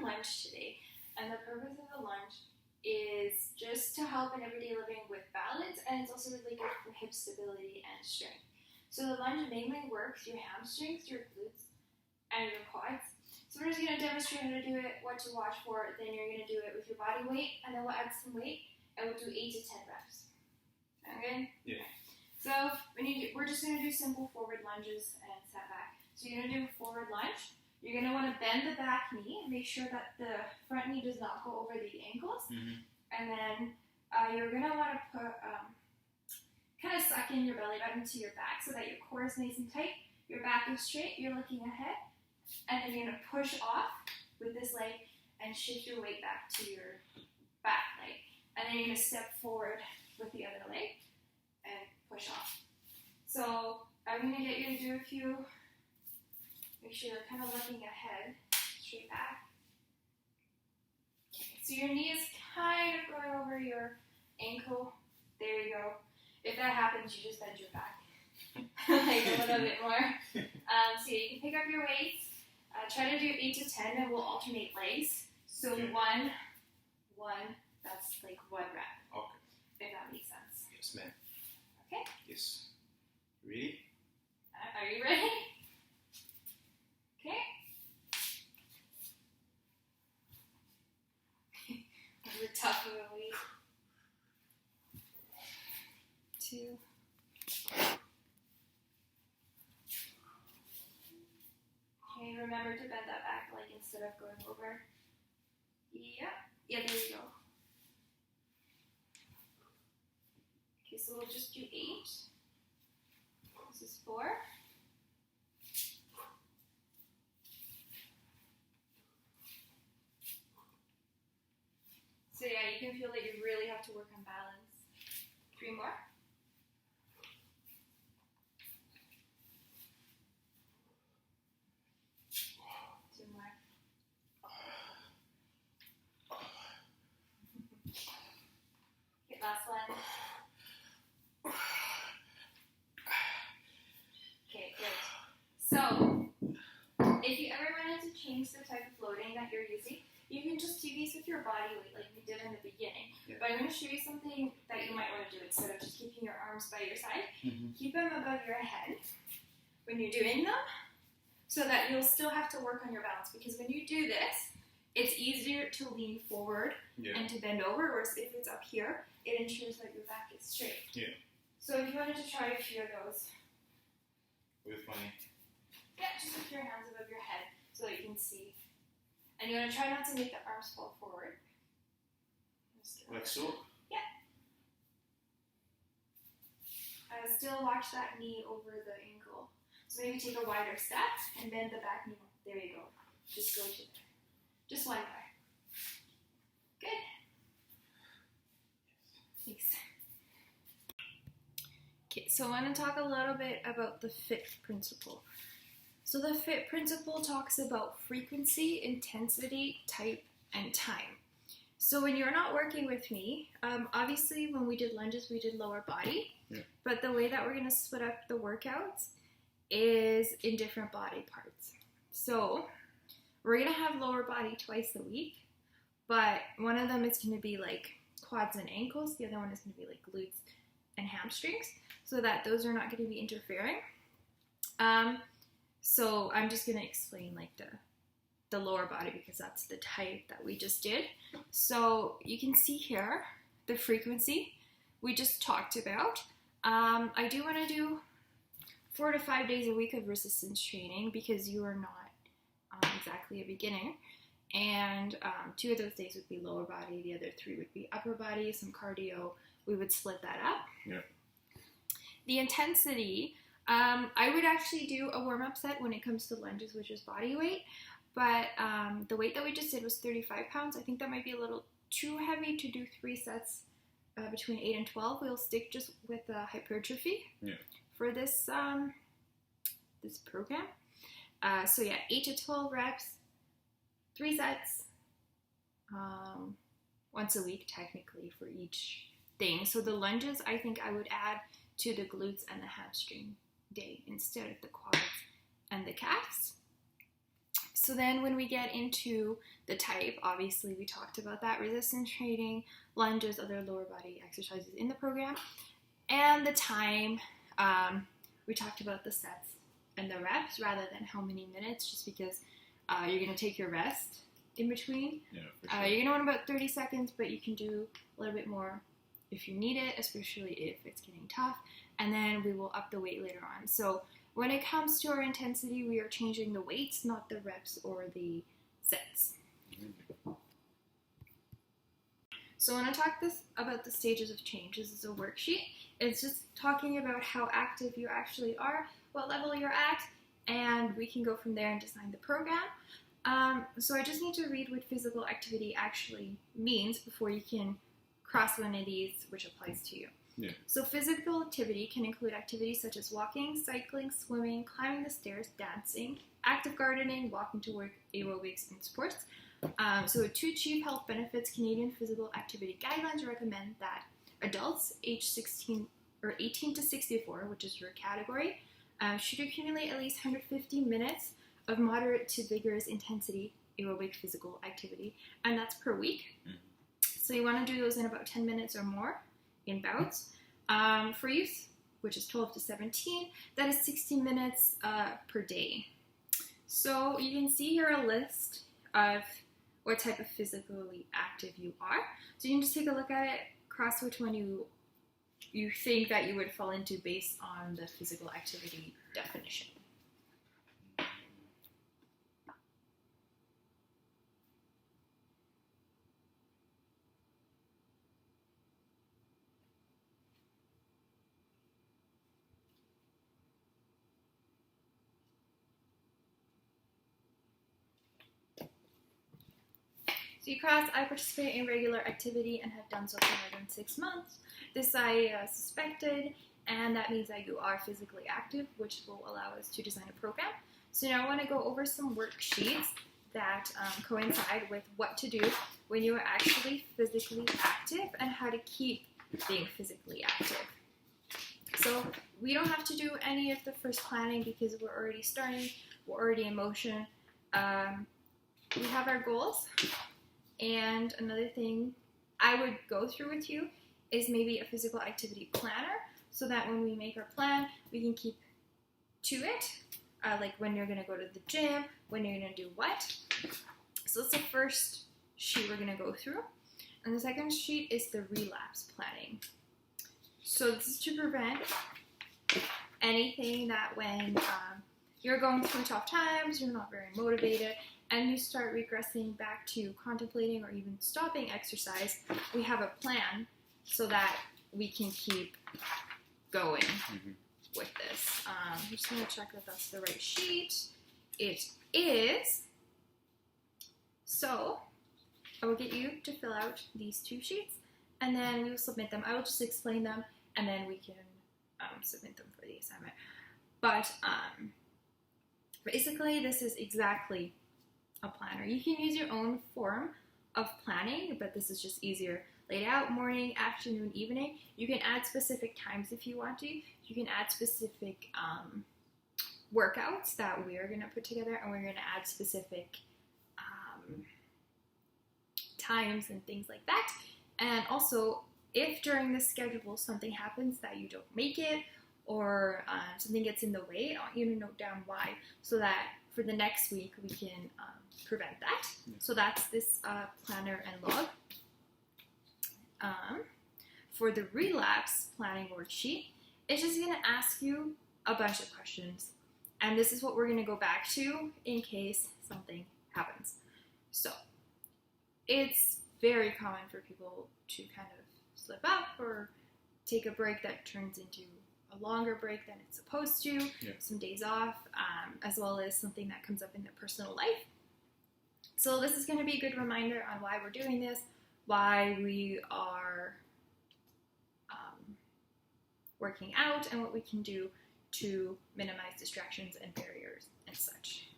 a lunge today, and the purpose of the lunge is just to help in everyday living with balance, and it's also really good for hip stability and strength. So the lunge mainly works your hamstrings, your glutes, and your quads. So we're just going to demonstrate how to do it, what to watch for, then you're going to do it with your body weight, and then we'll add some weight, and we'll do 8 to 10 reps. Sound good? Yeah. So we're just going to do simple forward lunges and set back. So you're going to do a forward lunge. You're going to want to bend the back knee, make sure that the front knee does not go over the ankles, and then you're going to want to put, kind of suck in your belly button to your back so that your core is nice and tight, your back is straight, you're looking ahead. And then you're going to push off with this leg and shift your weight back to your back leg. And then you're going to step forward with the other leg and push off. So I'm going to get you to do a few. Make sure you're kind of looking ahead, straight back. Okay, so your knee is kind of going over your ankle. There you go. If that happens, you just bend your back. Like a little bit more. So you can pick up your weights. Try to do 8 to 10, and we'll alternate legs. So Okay. one, that's like 1 rep. Okay. If that makes sense. Yes, ma'am. Okay. Yes. Ready? Are you ready? Okay. That was a tough movie. 2. Okay, remember to bend that back leg instead of going over. Yeah, there you go. Okay, so we'll just do 8. This is 4. So yeah, you can feel that you really have to work on balance. 3 more. 2 more. Okay, last one. Okay, good. So, if you ever wanted to change the type of loading that you're using, you can just do these with your body weight like we did in the beginning. Yeah. But I'm going to show you something that you might want to do instead of just keeping your arms by your side. Mm-hmm. Keep them above your head when you're doing them so that you'll still have to work on your balance, because when you do this, it's easier to lean forward and to bend over, whereas if it's up here, it ensures that your back is straight. Yeah. So if you wanted to try a few of those, With my... just with your hands above your head so that you can see. And you want to try not to make the arms fall forward. Like so? Yeah. Still watch that knee over the ankle. So maybe take a wider step and bend the back knee. There you go. Just go to there. Just 1 more. Good. Thanks. Okay, so I want to talk a little bit about the FIT principle. So the FIT principle talks about frequency, intensity, type, and time. So when you're not working with me, obviously when we did lunges, we did lower body. Yeah. But the way that we're going to split up the workouts is in different body parts. So we're going to have lower body twice a week, but one of them is going to be like quads and ankles. The other one is going to be like glutes and hamstrings, so that those are not going to be interfering. So I'm just going to explain like the lower body because that's the type that we just did. So you can see here the frequency we just talked about. I do want to do 4 to 5 days a week of resistance training because you are not exactly a beginner. And 2 of those days would be lower body, the other 3 would be upper body, some cardio. We would split that up. Yeah. The intensity, I would actually do a warm-up set when it comes to lunges, which is body weight. But the weight that we just did was 35 pounds. I think that might be a little too heavy to do 3 sets between 8 and 12. We'll stick just with hypertrophy for this this program. So yeah, 8 to 12 reps, 3 sets, once a week technically for each thing. So the lunges, I think I would add to the glutes and the hamstring day instead of the quads and the calves. So then when we get into the type, obviously we talked about that, resistance training, lunges, other lower body exercises in the program, and the time, we talked about the sets and the reps rather than how many minutes, just because you're going to take your rest in between. Yeah, for sure. You're going to want about 30 seconds, but you can do a little bit more if you need it, especially if it's getting tough, and then we will up the weight later on. So when it comes to our intensity, we are changing the weights, not the reps or the sets. So when I talk about the stages of change, this is a worksheet. It's just talking about how active you actually are, what level you're at, and we can go from there and design the program. So I just need to read what physical activity actually means before you can cross one of these which applies to you. Yeah. So physical activity can include activities such as walking, cycling, swimming, climbing the stairs, dancing, active gardening, walking to work, aerobics, and sports. So to achieve health benefits, Canadian Physical Activity Guidelines recommend that adults aged 16 or 18 to 64, which is your category, should accumulate at least 150 minutes of moderate to vigorous intensity aerobic physical activity, and that's per week. So you want to do those in about 10 minutes or more in bouts. For youth, which is 12 to 17, that is 60 minutes per day. So you can see here a list of what type of physically active you are. So you can just take a look at it, cross which one you think that you would fall into based on the physical activity definition. So you cross, I participate in regular activity and have done so for more than 6 months. This I suspected, and that means that you are physically active, which will allow us to design a program. So now I want to go over some worksheets that coincide with what to do when you are actually physically active and how to keep being physically active. So we don't have to do any of the first planning because we're already starting, we're already in motion. We have our goals. And another thing I would go through with you is maybe a physical activity planner so that when we make our plan, we can keep to it, like when you're going to go to the gym, when you're going to do what. So that's the first sheet we're going to go through. And the second sheet is the relapse planning. So this is to prevent anything that when you're going through tough times, you're not very motivated, and you start regressing back to contemplating or even stopping exercise, we have a plan so that we can keep going with this. I'm just going to check that that's the right sheet. It is. So I will get you to fill out these 2 sheets, and then we will submit them. I will just explain them, and then we can submit them for the assignment. But basically, this is exactly a planner. You can use your own form of planning, but this is just easier. Laid out morning, afternoon, evening. You can add specific times if you want to. You can add specific workouts that we're going to put together, and we're going to add specific times and things like that. And also, if during this schedule something happens that you don't make it, or something gets in the way, I want you to note down why, so that for the next week we can prevent that. So that's this planner and log. For the relapse planning worksheet, it's just going to ask you a bunch of questions, and this is what we're going to go back to in case something happens. So it's very common for people to kind of slip up or take a break that turns into a longer break than it's supposed to, some days off, as well as something that comes up in their personal life. So this is going to be a good reminder on why we're doing this, why we are working out, and what we can do to minimize distractions and barriers and such.